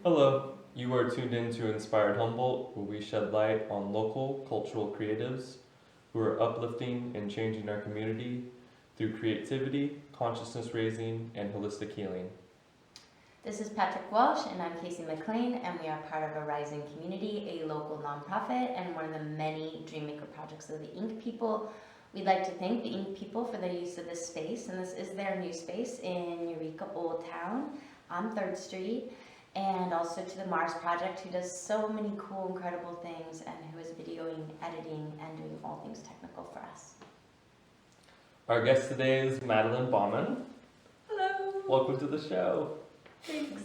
Hello, you are tuned in to Inspired Humboldt, where we shed light on local cultural creatives who are uplifting and changing our community through creativity, consciousness raising, and holistic healing. This is Patrick Walsh, and I'm Casey McLean, and we are part of a Rising Community, a local nonprofit, and one of the many Dreammaker projects of the Ink People. We'd like to thank the Ink People for their use of this space, and this is their new space in Eureka Old Town on 3rd Street, and also to the Mars Project, who does so many cool, incredible things, and who is videoing, editing, and doing all things technical for us. Our guest today is Madeline Bauman. Hello. Welcome to the show. Thanks.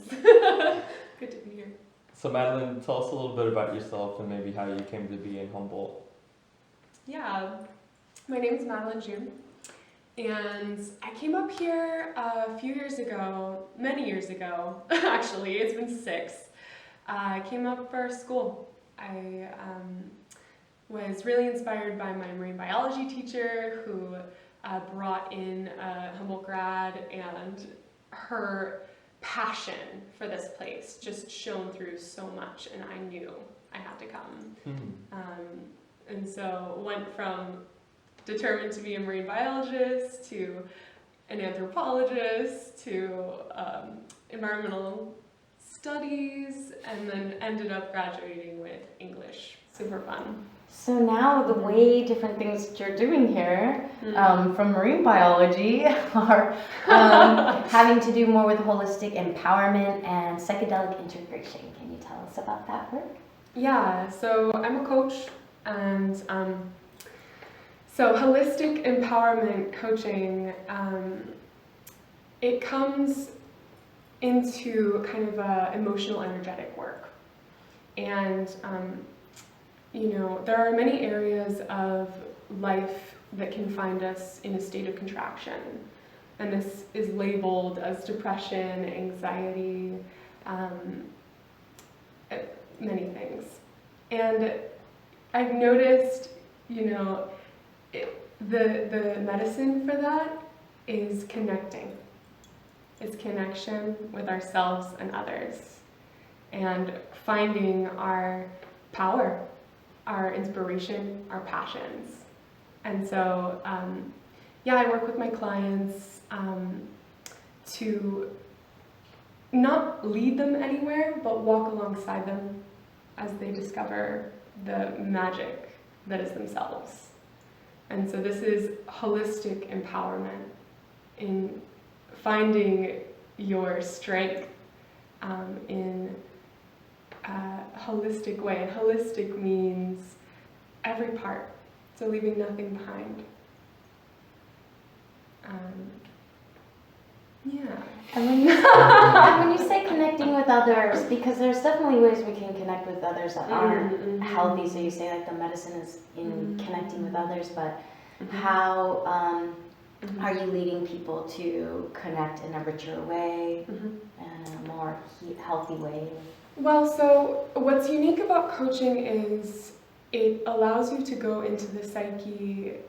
Good to be here. So Madeline, tell us a little bit about yourself and maybe how you came to be in Humboldt. Yeah, my name is Madeline June, and I came up here a few years ago, many years ago, actually, it's been 6. I came up for school. I was really inspired by my marine biology teacher who brought in a Humboldt grad, and her passion for this place just shone through so much, and I knew I had to come. And so went from determined to be a marine biologist to an anthropologist to environmental studies, and then ended up graduating with English. Super fun. So now the way different things you're doing here, from marine biology, are having to do more with holistic empowerment and psychedelic integration. Can you tell us about that work? Yeah, so I'm a coach, and so holistic empowerment coaching, it comes into kind of emotional energetic work. And there are many areas of life that can find us in a state of contraction. And this is labeled as depression, anxiety, many things. And I've noticed, the medicine for that is connecting. It's connection with ourselves and others, and finding our power, our inspiration, our passions. And so, I work with my clients to not lead them anywhere, but walk alongside them as they discover the magic that is themselves. And so this is holistic empowerment in finding your strength in a holistic way. And holistic means every part, so leaving nothing behind. And when you say connecting with others, because there's definitely ways we can connect with others that aren't healthy. So you say like the medicine is in connecting with others, but how are you leading people to connect in a richer way and a more healthy way? Well, so what's unique about coaching is it allows you to go into the psyche,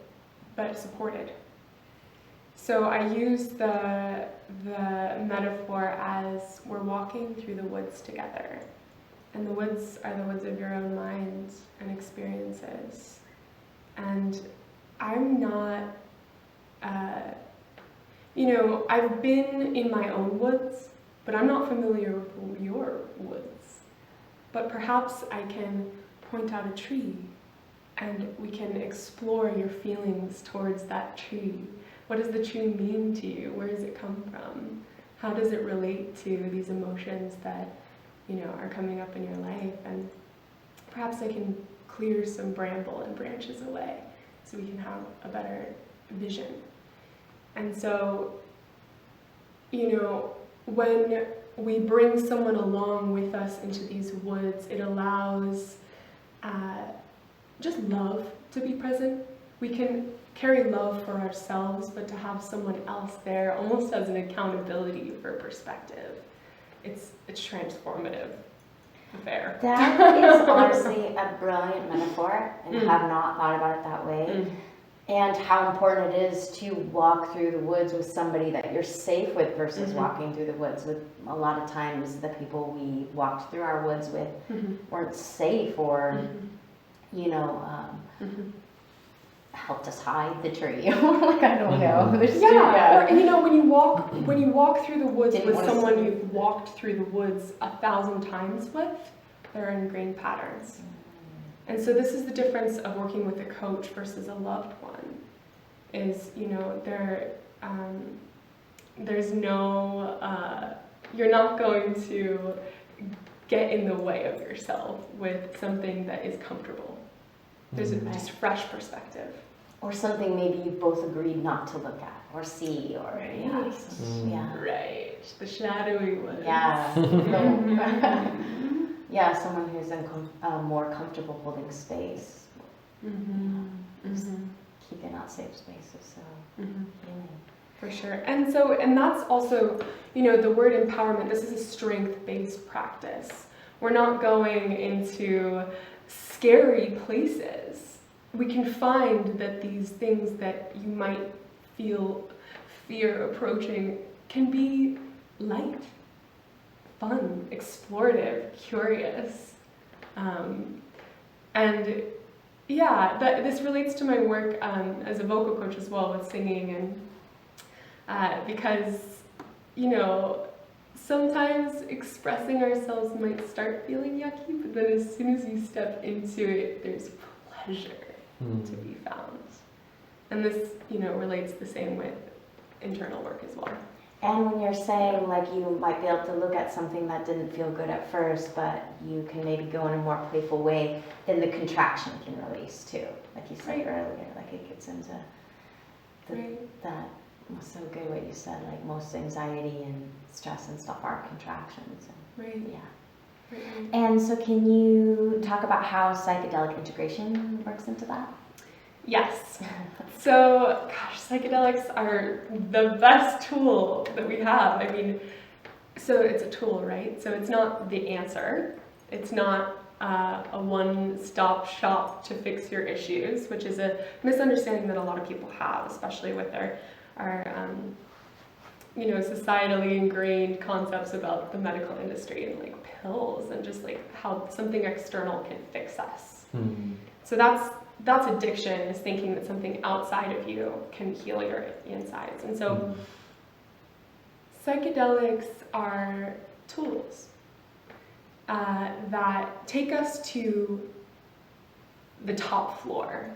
but supported. So I use the metaphor as we're walking through the woods together. And the woods are the woods of your own mind and experiences. And I'm not, I've been in my own woods, but I'm not familiar with your woods. But perhaps I can point out a tree, and we can explore your feelings towards that tree. What does the tree mean to you? Where does it come from? How does it relate to these emotions that, are coming up in your life? And perhaps I can clear some bramble and branches away so we can have a better vision. And so, when we bring someone along with us into these woods, it allows just love to be present. We can carry love for ourselves, but to have someone else there almost as an accountability for perspective, it's transformative affair. That is honestly a brilliant metaphor, and have not thought about it that way. And how important it is to walk through the woods with somebody that you're safe with versus walking through the woods with. A lot of times the people we walked through our woods with weren't safe or, you know, helped us hide the tree. Like, I don't know. Or, you know, when you walk through the woods Didn't with wanna someone see. you've walked through the woods 1,000 times with, there are ingrained patterns. And so this is the difference of working with a coach versus a loved one. Is, you know, there's no, you're not going to get in the way of yourself with something that is comfortable. There's a just fresh perspective. Or something maybe you both agreed not to look at or see or Right. Right. The shadowy one. Yeah. Yeah, someone who's more comfortable holding space. Keeping out safe spaces, so healing. For sure. And that's also, you know, the word empowerment, this is a strength-based practice. We're not going into scary places. We can find that these things that you might feel fear approaching can be light, fun, explorative, curious. And yeah, this relates to my work as a vocal coach as well with singing, and because, you know, sometimes expressing ourselves might start feeling yucky, but then as soon as you step into it, there's pleasure to be found. And this, you know, relates the same with internal work as well. And when you're saying, like, you might be able to look at something that didn't feel good at first, but you can maybe go in a more playful way, then the contraction can release too. Like you said earlier, like it gets into that was so good what you said, like most anxiety and stress and stuff are contractions. And, yeah. And so can you talk about how psychedelic integration works into that? Yes. So, gosh, psychedelics are the best tool that we have. I mean, so it's a tool, right? So it's not the answer. It's not a one-stop shop to fix your issues, which is a misunderstanding that a lot of people have, especially with our you know, societally ingrained concepts about the medical industry and like pills and just like how something external can fix us. So that's addiction, is thinking that something outside of you can heal your insides. And so psychedelics are tools that take us to the top floor.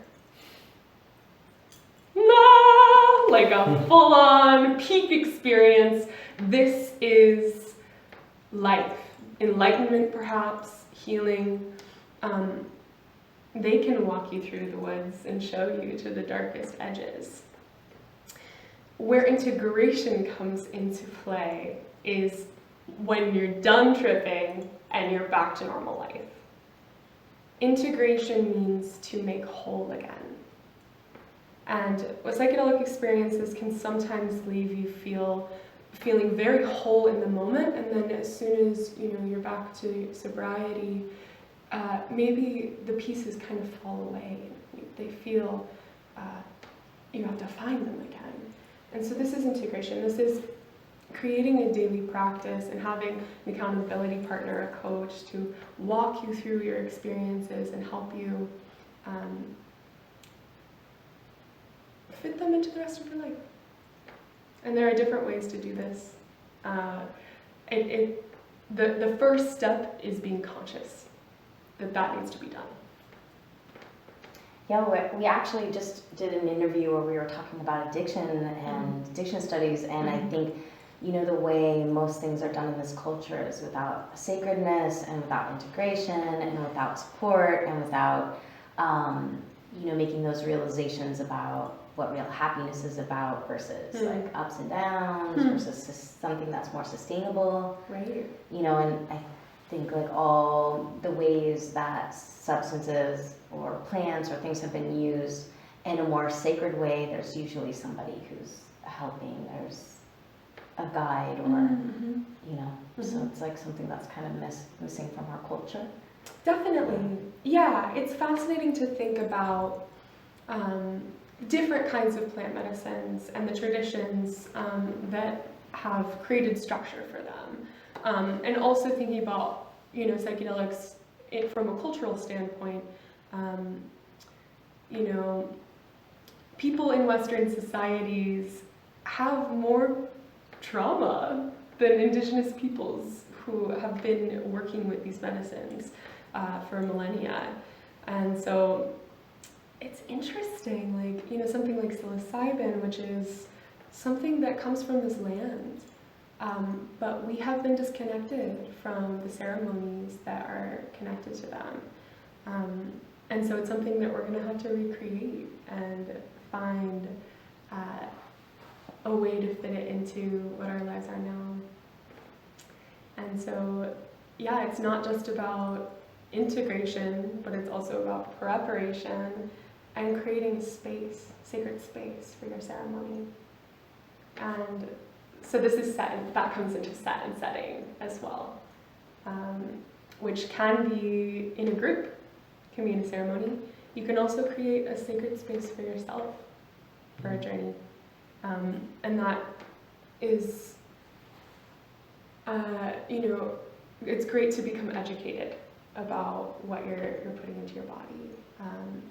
Like a full-on peak experience. This is life. Enlightenment, perhaps, healing. They can walk you through the woods and show you to the darkest edges. Where integration comes into play is when you're done tripping and you're back to normal life. Integration means to make whole again. And psychedelic experiences can sometimes leave you feeling very whole in the moment, and then as soon as you're back to sobriety, maybe the pieces kind of fall away. They feel you have to find them again. And so this is integration. This is creating a daily practice and having an accountability partner, a coach, to walk you through your experiences and help you fit them into the rest of your life. And there are different ways to do this. The first step is being conscious that needs to be done. Yeah, we actually just did an interview where we were talking about addiction and addiction studies, and I think, the way most things are done in this culture is without sacredness and without integration and without support and without, making those realizations about what real happiness is about versus like ups and downs versus something that's more sustainable. Right. And I think like all the ways that substances or plants or things have been used in a more sacred way, there's usually somebody who's helping, there's a guide or, so it's like something that's kind of missing from our culture. Definitely. Yeah, it's fascinating to think about different kinds of plant medicines and the traditions that have created structure for them. And also thinking about, psychedelics from a cultural standpoint. People in Western societies have more trauma than indigenous peoples who have been working with these medicines for millennia. And so it's interesting, something like psilocybin, which is something that comes from this land, but we have been disconnected from the ceremonies that are connected to them. And so it's something that we're going to have to recreate and find a way to fit it into what our lives are now. And so, it's not just about integration, but it's also about preparation and creating space, sacred space for your ceremony. And so this is that comes into set and setting as well, which can be in a group, can be in a ceremony. You can also create a sacred space for yourself for a journey. And that is, it's great to become educated about what you're putting into your body,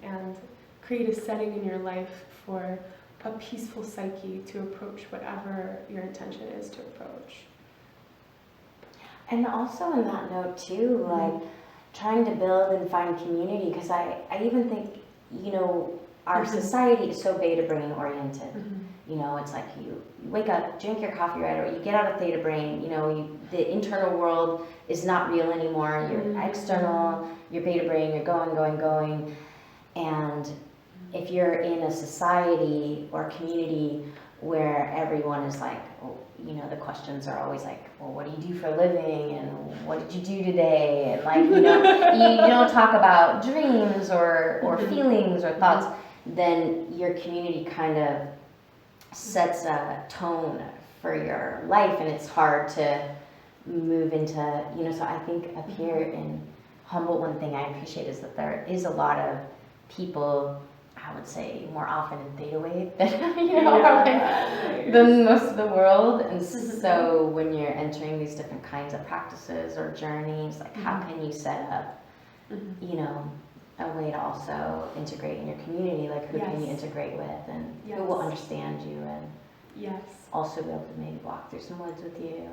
and create a setting in your life for a peaceful psyche to approach whatever your intention is to approach. And also on that note too, trying to build and find community, because I even think, our society is so beta brain oriented. It's like you wake up, drink your coffee right away, you get out of theta brain, the internal world is not real anymore, you're external, you're beta brain, you're going. And if you're in a society or community where everyone is like, the questions are always like, well, what do you do for a living? And what did you do today? And you don't talk about dreams or feelings or thoughts, then your community kind of sets a tone for your life, and it's hard to move into, so I think up here in Humboldt, one thing I appreciate is that there is a lot of people, I would say more often in theta wave than most of the world. And so when you're entering these different kinds of practices or journeys, how can you set up, a way to also integrate in your community, who can you integrate with, and who will understand you, and also be able to maybe walk through some woods with you.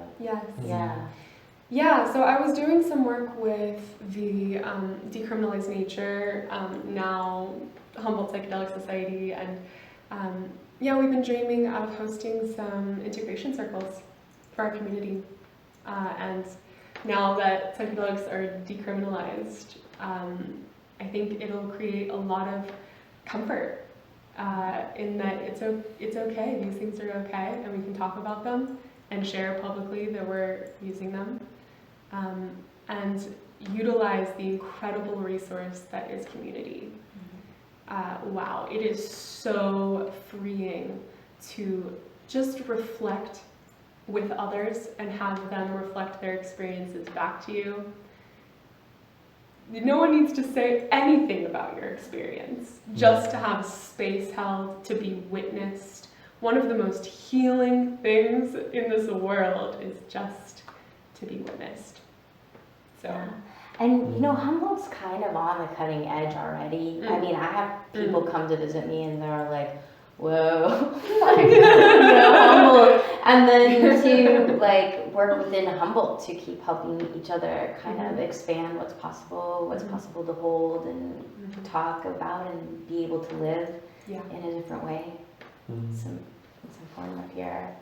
So I was doing some work with the Decriminalized Nature, now Humboldt Psychedelic Society, and we've been dreaming of hosting some integration circles for our community. And now that psychedelics are decriminalized, I think it'll create a lot of comfort in that it's okay, these things are okay, and we can talk about them and share publicly that we're using them, and utilize the incredible resource that is community. Wow, it is so freeing to just reflect with others and have them reflect their experiences back to you. No one needs to say anything about your experience, just to have space held, to be witnessed. One of the most healing things in this world is just to be witnessed. So. And Humboldt's kind of on the cutting edge already. I mean, I have people come to visit me and they're like, whoa, Humboldt. And then to work within Humboldt to keep helping each other kind of expand what's possible to hold and talk about and be able to live in a different way. It's important up here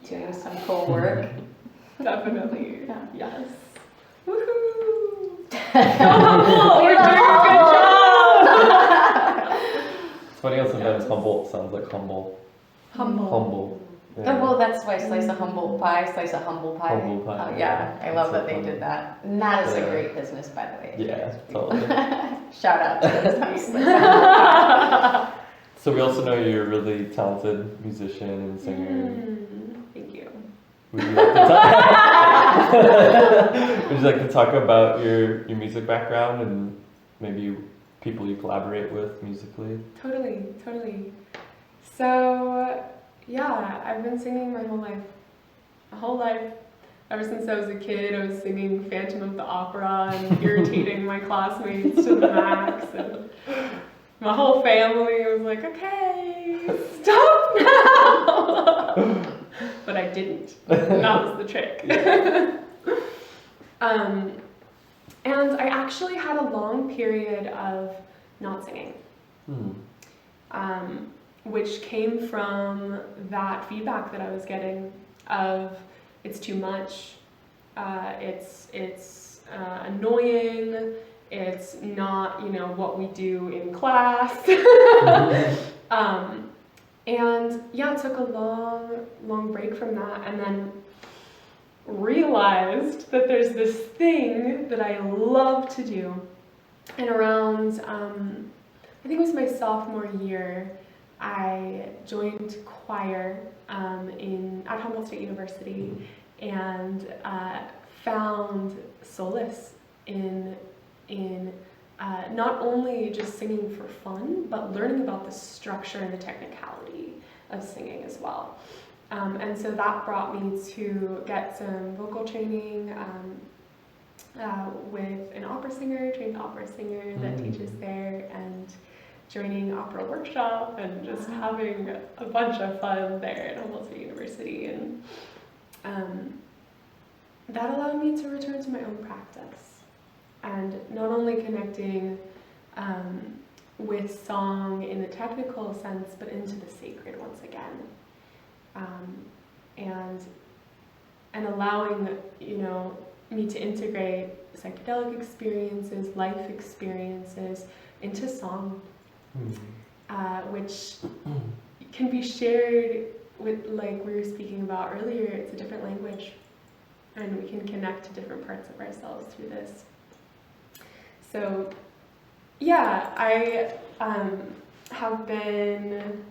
doing some cool work. Definitely. Yes. Woohoo! Humboldt, we're doing a good job! It's funny how sometimes Humboldt sounds like humble. Humble. Yeah. Oh, well, that's why slice of Humboldt pie, slice of humble pie. Humble pie. I love that they funny. did that. And that is a great business, by the way. Yeah, totally. Shout out to those. So we also know you're a really talented musician and singer. Thank you. Would you like to talk about your music background and maybe people you collaborate with musically? Totally. So, yeah, I've been singing my whole life. Ever since I was a kid, I was singing Phantom of the Opera and irritating my classmates to the max. And my whole family was like, okay, stop now! But I didn't. That was the trick. And I actually had a long period of not singing, which came from that feedback that I was getting of it's too much, it's annoying, it's not, what we do in class. And yeah, I took a long break from that, and then realized that there's this thing that I love to do. And around, I think it was my sophomore year, I joined choir at Humboldt State University, and found solace in not only just singing for fun, but learning about the structure and the technicality of singing as well. And so that brought me to get some vocal training with an trained opera singer that teaches there, and joining opera workshop, and just having a bunch of fun there at Humboldt State University. And that allowed me to return to my own practice, and not only connecting with song in the technical sense, but into the sacred once again. And allowing, me to integrate psychedelic experiences, life experiences into song, which can be shared with, like we were speaking about earlier, it's a different language, and we can connect to different parts of ourselves through this. So, yeah, I have been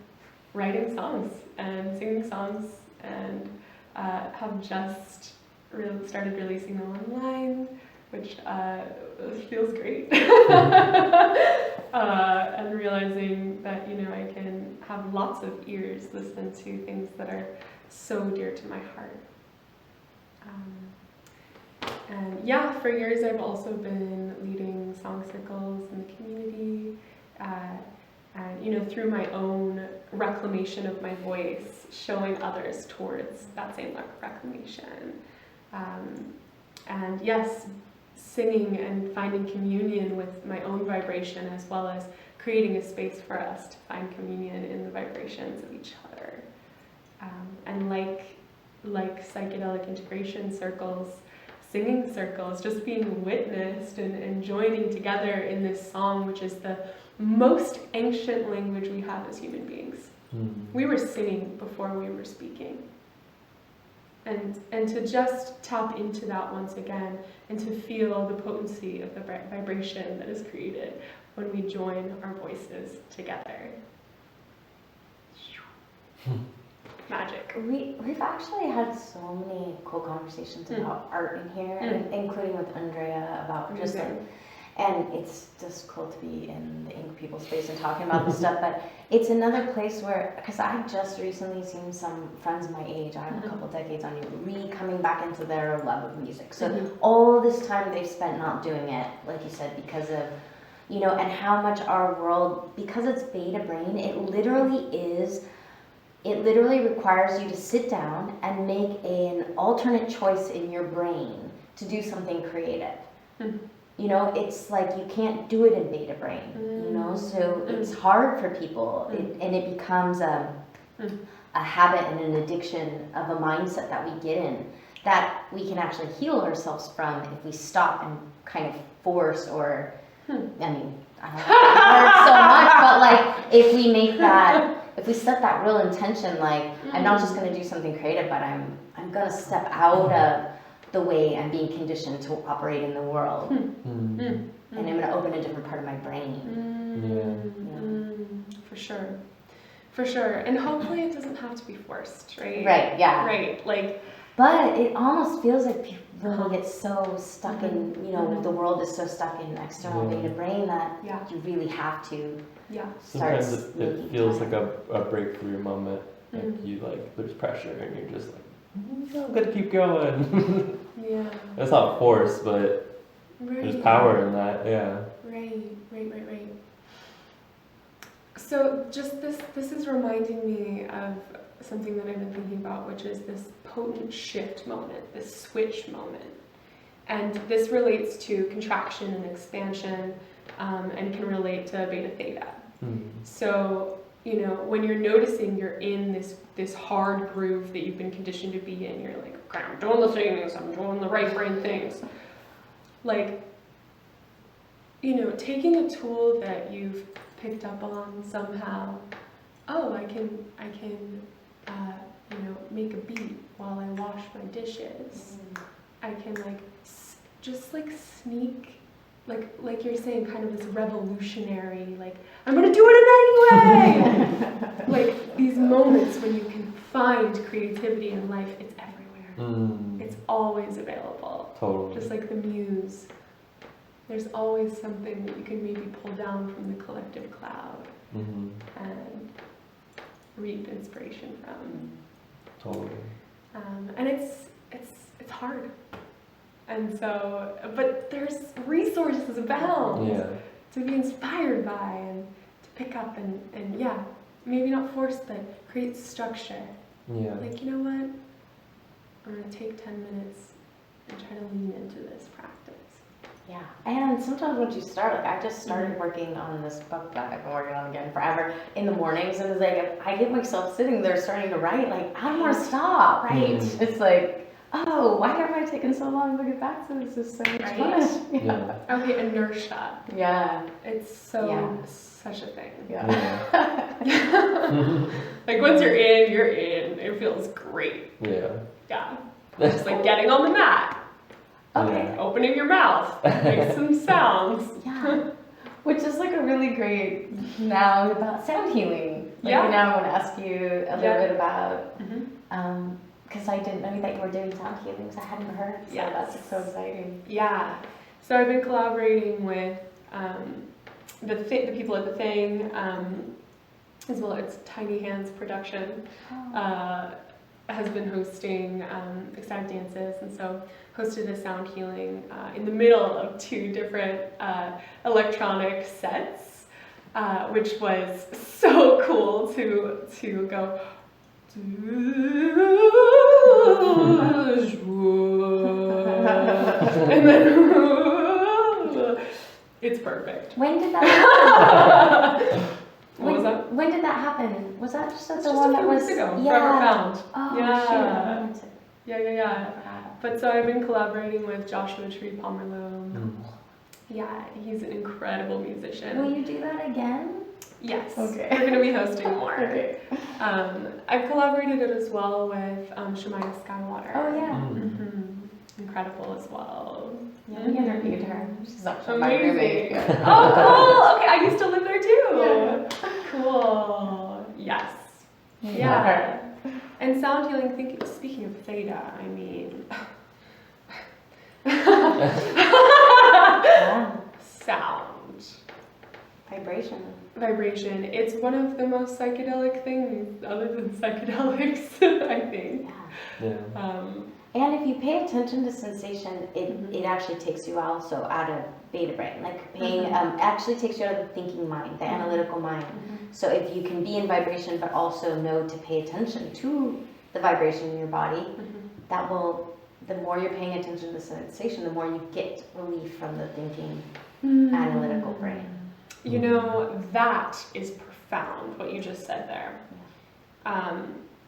writing songs and singing songs, and have just started releasing them online, which feels great. And realizing that, I can have lots of ears listen to things that are so dear to my heart. And yeah, for years I've also been leading song circles in the community, and through my own reclamation of my voice, showing others towards that same reclamation. And yes, singing and finding communion with my own vibration, as well as creating a space for us to find communion in the vibrations of each other. And like psychedelic integration circles, singing circles, just being witnessed and joining together in this song, which is the most ancient language we have as human beings. We were singing before we were speaking. And to just tap into that once again, and to feel the potency of the vibration that is created when we join our voices together. Magic. We've actually had so many cool conversations about art in here, and including with Andrea about just and it's just cool to be in the Ink People space and talking about this stuff, but it's another place where, because I've just recently seen some friends my age, I have a couple decades on you, coming back into their love of music. So all this time they've spent not doing it, like you said, because of, and how much our world, because it's beta brain, it literally requires you to sit down and make an alternate choice in your brain to do something creative. It's like you can't do it in beta brain, so it's hard for people, and it becomes a habit and an addiction of a mindset that we get in, that we can actually heal ourselves from if we stop and kind of force, or, I don't know, it so much, but like if we make that, if we set that real intention, like I'm not just going to do something creative, but I'm going to step out of the way I'm being conditioned to operate in the world, and I'm going to open a different part of my brain. For sure, and hopefully it doesn't have to be forced, right? Right, yeah. Right, like But it almost feels like people get so stuck in, you know, the world is so stuck in external beta brain that you really have to start Sometimes it feels like a breakthrough moment. Like you like there's pressure and you're just like, I'm gonna keep going. Yeah. It's not force, but there's power in that. Yeah. Right. So just this is reminding me of something that I've been thinking about, which is this potent shift moment, this switch moment. And this relates to contraction and expansion, and can relate to beta theta. So, you know, when you're noticing you're in this hard groove that you've been conditioned to be in, you're like, okay, I'm doing the things, I'm doing the right brain things. Like, you know, taking a tool that you've picked up on somehow, oh, I can you know, make a beat while I wash my dishes. I can just sneak, like you're saying, kind of this revolutionary, like, I'm gonna do it anyway! Like these moments when you can find creativity in life, it's everywhere. It's always available. Totally. Just like the muse. There's always something that you can maybe pull down from the collective cloud and reap inspiration from. Totally. And it's hard. And so, but there's resources abound to be inspired by and to pick up and maybe not force, but create structure. Yeah. Like, you know what? I'm going to take 10 minutes and try to lean into this practice. Yeah, and sometimes once you start, like I just started working on this book that I've been working on again forever in the mornings, and it's like if I get myself sitting there starting to write, like I don't want to stop, right? It's like, oh, why have I taken so long to get back to this? This is so much fun. Yeah. Okay, inertia. Yeah. It's such a thing. Yeah. Like once you're in, it feels great. Yeah. Yeah. Just like getting on the mat. Okay. Opening your mouth, make some sounds. Yeah. Which is like a really great now about sound healing. Like now I want to ask you a little bit about, because I didn't know that you were doing sound healing, because I hadn't heard. So that's so exciting. Yeah. So I've been collaborating with the people at the Thing, as well as Tiny Hands Production. Has been hosting ecstatic dances, and so hosted a sound healing in the middle of 2 different electronic sets, which was so cool to go. And then it's perfect. When did that happen? What was that? When did that happen? Was that just the Just one a that few was weeks ago. Yeah. Forever Found. Oh, Yeah. shoot. Yeah. But so I've been collaborating with Joshua Tree Palmerloom. Yeah, he's an incredible musician. Will you do that again? Yes. Okay. We're going to be hosting more. Okay. I've collaborated it as well with Shemaya Skywater. Oh, yeah. Incredible as well. Yeah, we interviewed her. She's actually my Amazing. roommate. Oh, cool. Okay, I used to live there too. Yeah. Cool. Yes. Yeah. And sound healing, speaking of theta, I mean, sound. Vibration. It's one of the most psychedelic things, other than psychedelics, I think. Yeah. And if you pay attention to sensation, it actually takes you also out of beta brain. Like paying actually takes you out of the thinking mind, the analytical mind. So if you can be in vibration but also know to pay attention to the vibration in your body, that will, the more you're paying attention to the sensation, the more you get relief from the thinking analytical brain. You know, that is profound, what you just said there.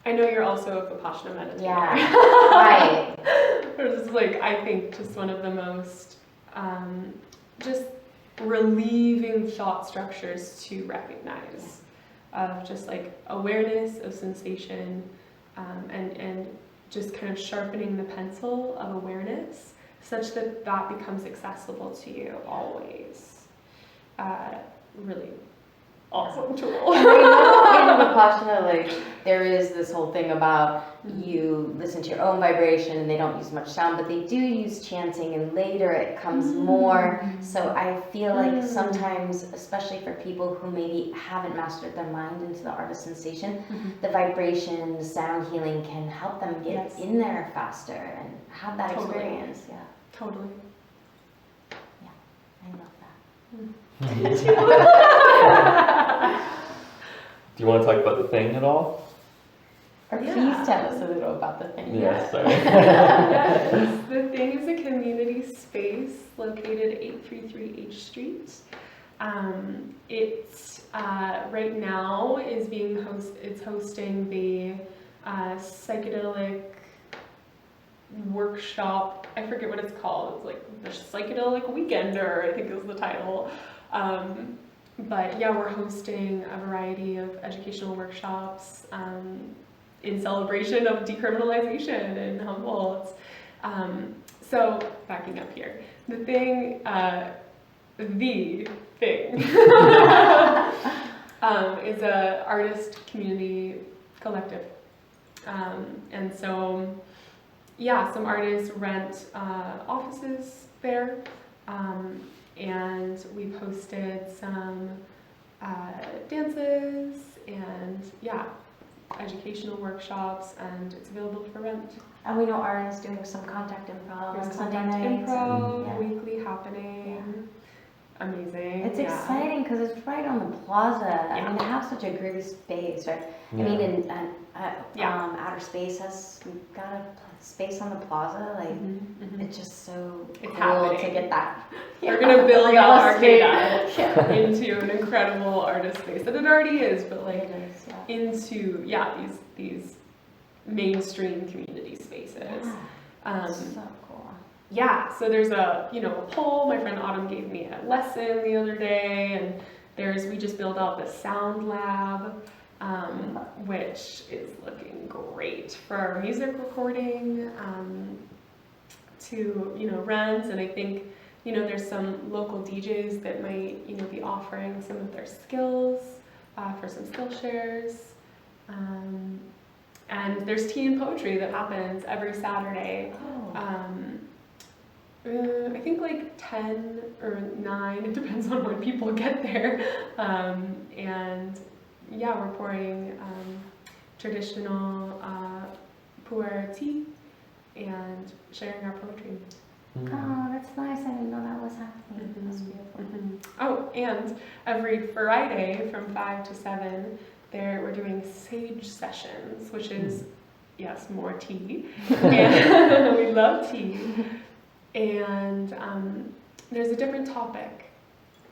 I know you're also a Vipassana meditator. Yeah, right. It's like, I think, just one of the most just relieving thought structures to recognize, of just like awareness of sensation, and just kind of sharpening the pencil of awareness such that that becomes accessible to you always. Really awesome tool. And I know in Vipassana, like, there is this whole thing about you listen to your own vibration and they don't use much sound, but they do use chanting, and later it comes more. So I feel like sometimes, especially for people who maybe haven't mastered their mind into the art of sensation, the vibration, the sound healing can help them get in there faster and have that experience. Yeah, Totally. I love that. Do you want to talk about the thing at all? Or please tell us a little about the thing. Yes, sorry. Yes, the thing is a community space located 833 H Street. It's right now is it's hosting the psychedelic workshop. I forget what it's called. It's like the Psychedelic Weekender, I think is the title. But yeah, we're hosting a variety of educational workshops in celebration of decriminalization in Humboldt. So backing up here, the thing is a artist community collective. And so, yeah, some artists rent offices there, and we've hosted some dances and, yeah, educational workshops, and it's available for rent. And we know Aaron's doing some contact improv on There's Sunday contact nights. improv weekly happening. Amazing. It's exciting because it's right on the plaza. I mean, to have such a groovy space, right? I mean, in outer space has got a space on the plaza. Like, it's just so cool to get that. We're gonna build out Arcata into an incredible artist space that it already is, but like into these mainstream community spaces. So cool. Yeah, so there's a poll. My friend Autumn gave me a lesson the other day, and we just built out the sound lab, which is looking great for our music recording to rent. And I think there's some local DJs that might be offering some of their skills for some skill shares. And there's tea and poetry that happens every Saturday. I think like 10 or 9, it depends on when people get there. And yeah, we're pouring traditional pu'er tea and sharing our poetry. Oh, that's nice. I didn't know that was happening. That's beautiful. Oh, and every Friday from 5 to 7, we're doing sage sessions, which is, yes, more tea. And we love tea. And there's a different topic,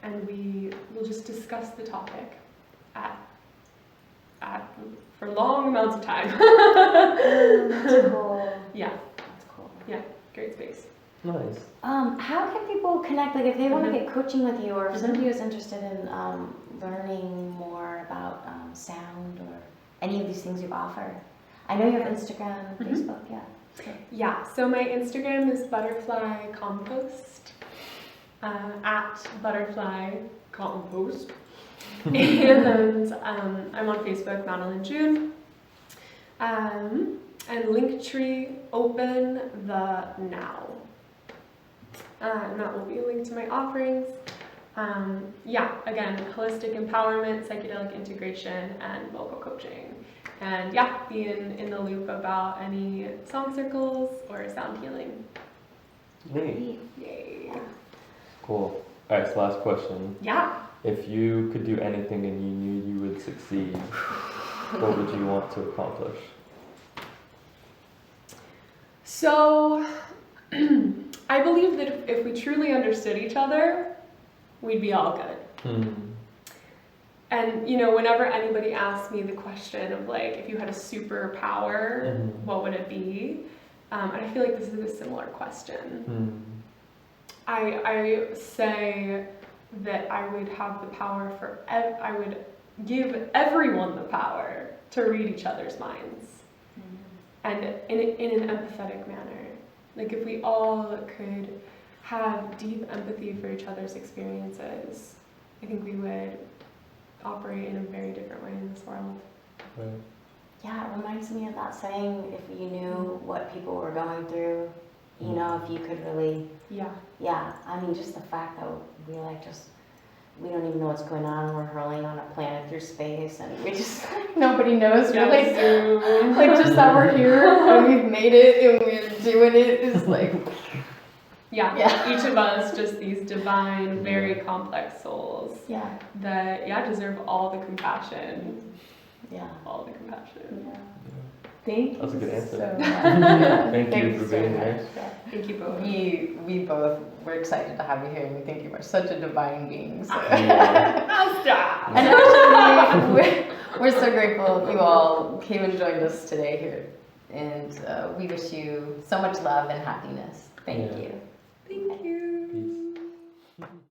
and we will just discuss the topic for long amounts of time. That's cool. Yeah. That's cool. Yeah, great space. Nice. How can people connect? Like, if they want to get coaching with you, or if somebody is interested in learning more about sound or any of these things you offer. I know you have Instagram, Facebook, Yeah, so my Instagram is butterfly compost, at butterfly compost. And I'm on Facebook, Madeline June. And Linktree, open the now. And that will be a link to my offerings. Yeah, again, holistic empowerment, psychedelic integration, and vocal coaching. And yeah, be in the loop about any song circles or sound healing. Neat. Yay. Cool. Alright, so last question. Yeah. If you could do anything and you knew you would succeed, what would you want to accomplish? So, I believe that if we truly understood each other, we'd be all good. And, whenever anybody asks me the question of, like, if you had a superpower, what would it be? And I feel like this is a similar question. I say that I would have the power I would give everyone the power to read each other's minds. And in an empathetic manner. Like, if we all could have deep empathy for each other's experiences, I think we would operate in a very different way in this world. Right. Yeah, it reminds me of that saying, if you knew what people were going through, you know, if you could really, Yeah. I mean, just the fact that we we don't even know what's going on, we're hurling on a planet through space, and we just, nobody knows really. Zoom. Like, just that we're here, and we've made it, and we're doing it, is like, Yeah. Yeah. Each of us just these divine, very complex souls yeah, that deserve all the compassion. yeah. All the compassion. Yeah. Thank you. That's a good answer. So much. Thank you for so being much. here. Yeah. Thank you both. We both were excited to have you here, and we think you are such a divine being. So. Stop. And actually, we're so grateful you all came and joined us today here, and we wish you so much love and happiness. Thank Yeah. you. Thank you.